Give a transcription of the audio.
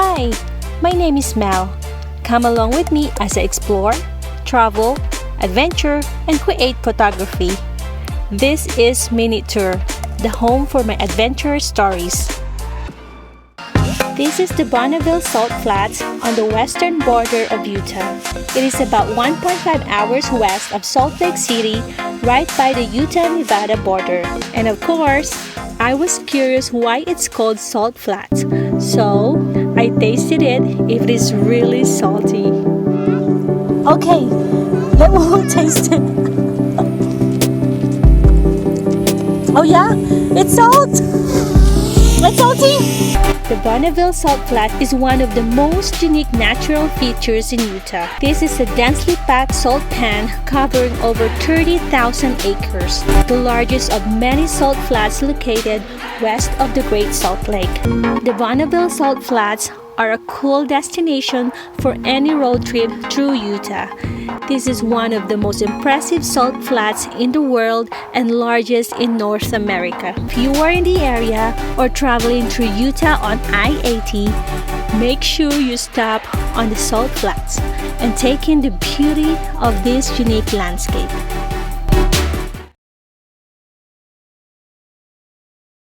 Hi, my name is Mel. Come along with me as I explore, travel, adventure, and create photography. This is MinuteTour, the home for my adventure stories. This is the Bonneville Salt Flats on the western border of Utah. It is about 1.5 hours west of Salt Lake City, right by the Utah-Nevada border. And of course, I was curious why it's called Salt Flats. So, I tasted it if it is really salty. Okay, let me taste it. Oh yeah, it's salt! It's salty! The Bonneville Salt Flat is one of the most unique natural features in Utah. This is a densely packed salt pan covering over 30,000 acres, the largest of many salt flats located west of the Great Salt Lake. The Bonneville Salt Flats are a cool destination for any road trip through Utah. This is one of the most impressive salt flats in the world and largest in North America. If you are in the area or traveling through Utah on I-80, make sure you stop on the salt flats and take in the beauty of this unique landscape.